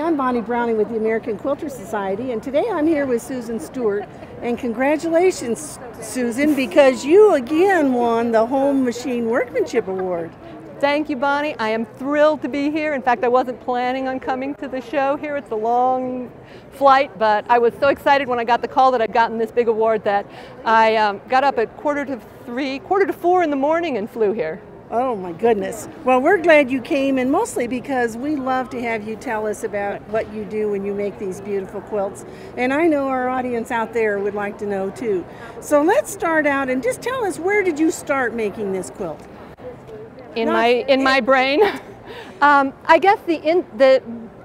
I'm Bonnie Browning with the American Quilter Society, and today I'm here with Susan Stewart. And congratulations, Susan, because you again won the Home Machine Workmanship Award. Thank you, Bonnie. I am thrilled to be here. In fact, I wasn't planning on coming to the show here. It's a long flight, but I was so excited when I got the call that I'd gotten this big award that I got up at 3:45, 4 in the morning and flew here. Oh my goodness. Well, we're glad you came, and mostly because we love to have you tell us about what you do when you make these beautiful quilts. And I know our audience out there would like to know too. So let's start out and just tell us, where did you start making this quilt? In my brain. I guess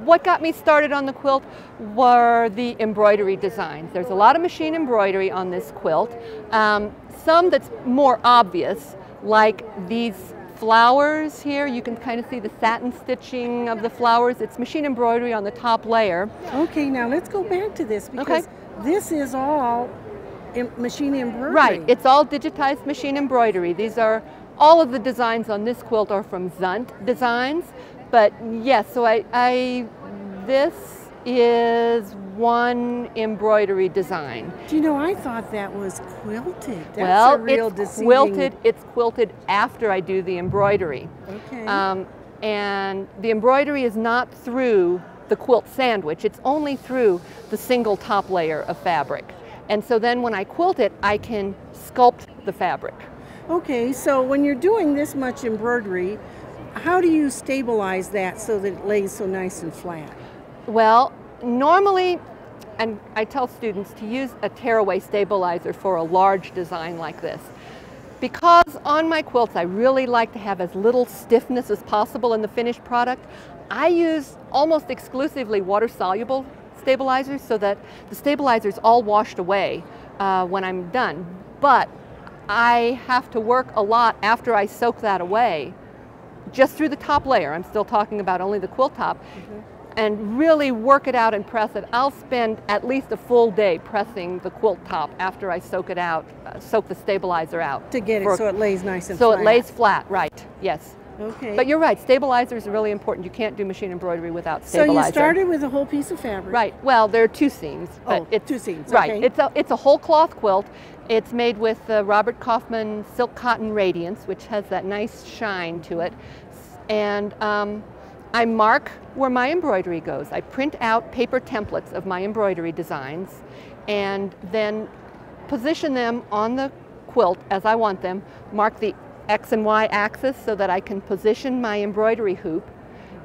what got me started on the quilt were the embroidery designs. There's a lot of machine embroidery on this quilt. Some that's more obvious, like these flowers here. You can kind of see the satin stitching of the flowers. It's machine embroidery on the top layer. Okay, now let's go back to this, because this is all machine embroidery. Right, it's all digitized machine embroidery. All of the designs on this quilt are from Zunt Designs, but yes, so this is one embroidery design. Do you know, I thought that was quilted. That's well, a real it's quilted after I do the embroidery. Okay. And the embroidery is not through the quilt sandwich, it's only through the single top layer of fabric. And so then when I quilt it, I can sculpt the fabric. Okay, so when you're doing this much embroidery, how do you stabilize that so that it lays so nice and flat? Well, normally, and I tell students to use a tearaway stabilizer for a large design like this. Because on my quilts I really like to have as little stiffness as possible in the finished product, I use almost exclusively water-soluble stabilizers so that the stabilizer is all washed away when I'm done. But I have to work a lot after I soak that away, just through the top layer. I'm still talking about only the quilt top, and really work it out and press it. I'll spend at least a full day pressing the quilt top after I soak it out, soak the stabilizer out. To get it so it lays nice and flat. So it lays flat, right, yes. Okay. But you're right, stabilizers are really important. You can't do machine embroidery without stabilizer. So you started with a whole piece of fabric. Right, well, there are two seams. But it's 2 seams, right, okay. it's a whole cloth quilt. It's made with Robert Kaufman Silk Cotton Radiance, which has that nice shine to it. And I mark where my embroidery goes. I print out paper templates of my embroidery designs and then position them on the quilt as I want them, mark the X and Y axis so that I can position my embroidery hoop,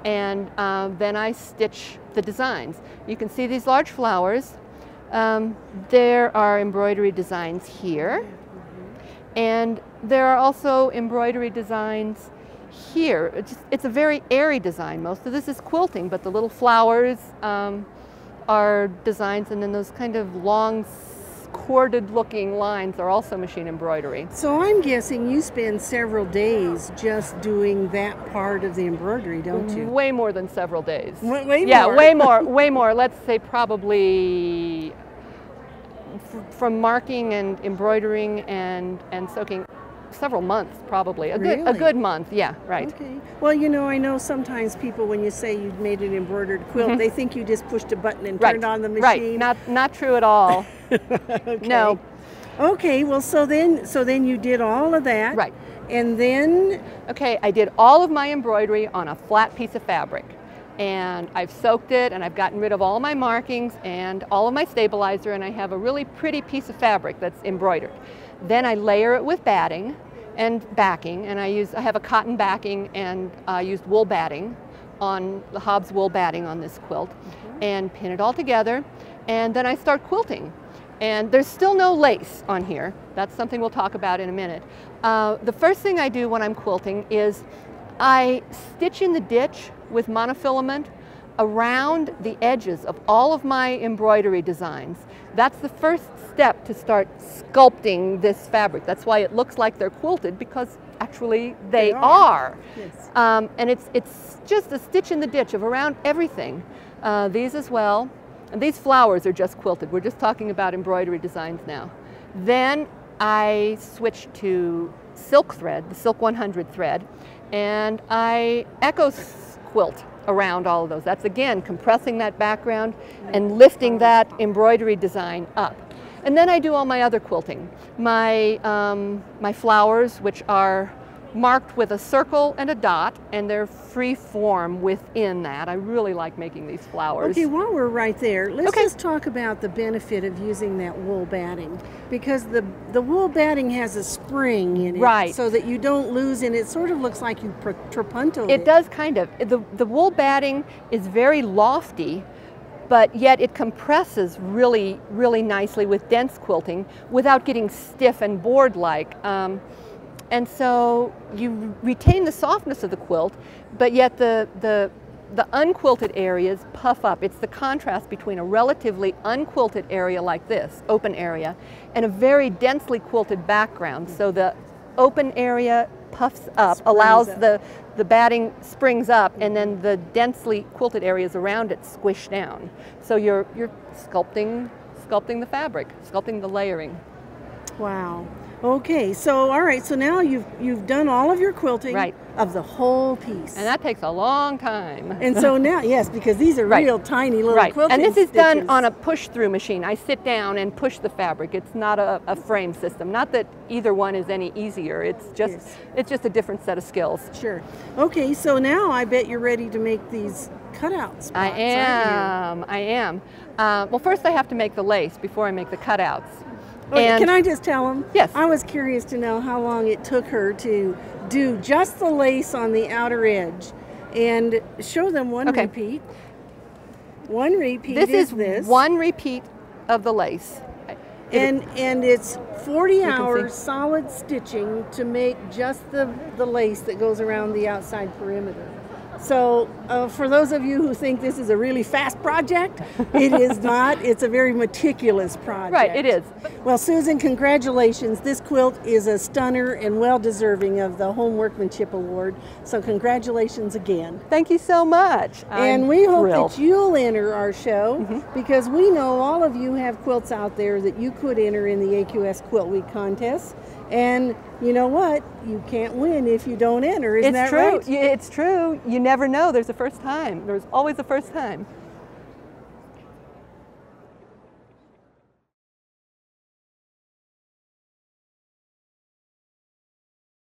and then I stitch the designs. You can see these large flowers. There are embroidery designs here, and there are also embroidery designs here. It's a very airy design. Most of this is quilting, but the little flowers are designs, and then those kind of long corded looking lines are also machine embroidery. So I'm guessing you spend several days just doing that part of the embroidery, don't you? Way more than several days. Way more? Yeah, way more, way more. Let's say probably from marking and embroidering and soaking, several months probably. A good month, yeah, right. Okay. Well, you know, I know sometimes people, when you say you made an embroidered quilt, they think you just pushed a button and turned on the machine. Right, not true at all. Okay. No. Okay, well, so then you did all of that. Right. And then? Okay, I did all of my embroidery on a flat piece of fabric. And I've soaked it, and I've gotten rid of all my markings and all of my stabilizer, and I have a really pretty piece of fabric that's embroidered. Then I layer it with batting and backing, and I have a cotton backing, and I used wool batting on the Hobbs wool batting on this quilt, and pin it all together, and then I start quilting. And there's still no lace on here. That's something we'll talk about in a minute. The first thing I do when I'm quilting is I stitch in the ditch with monofilament around the edges of all of my embroidery designs. That's the first step to start sculpting this fabric. That's why it looks like they're quilted, because actually they are. Yes. And it's just a stitch in the ditch of around everything. These as well. And these flowers are just quilted. We're just talking about embroidery designs now. Then I switch to silk thread, the Silk 100 thread, and I echo quilt around all of those. That's again compressing that background and lifting that embroidery design up. And then I do all my other quilting. My flowers, which are marked with a circle and a dot, and they're free form within that. I really like making these flowers. Okay, while we're right there, let's just talk about the benefit of using that wool batting, because the wool batting has a spring in it, right, so that you don't lose, and it sort of looks like you trapuntoed it. It does kind of. The wool batting is very lofty, but yet it compresses really, really nicely with dense quilting without getting stiff and board-like. And so you retain the softness of the quilt, but yet the unquilted areas puff up. It's the contrast between a relatively unquilted area like this, open area, and a very densely quilted background. So the open area puffs up, allows the batting springs up, and then the densely quilted areas around it squish down. So you're sculpting the fabric, sculpting the layering. Wow. Okay, so all right, so now you've done all of your quilting of the whole piece. And that takes a long time. And so now, yes, because these are real tiny little quilting And this is stitches. done on a push-through machine. I sit down and push the fabric. It's not a frame system. Not that either one is any easier. It's just a different set of skills. Sure. Okay, so now I bet you're ready to make these cutout spots. I am. Well, first I have to make the lace before I make the cutouts. Okay, can I just tell them? Yes. I was curious to know how long it took her to do just the lace on the outer edge, and show them one repeat. One repeat is this. One repeat of the lace. And it's 40 hours solid stitching to make just the lace that goes around the outside perimeter. So for those of you who think this is a really fast project, it is not. It's a very meticulous project. Right, it is. Well, Susan, congratulations. This quilt is a stunner and well deserving of the Home Workmanship Award. So congratulations again. Thank you so much. And we hope that you'll enter our show, because we know all of you have quilts out there that you could enter in the AQS Quilt Week contest. And you know what? You can't win if you don't enter. Isn't that right? It's true. You never know. There's a first time. There's always a first time.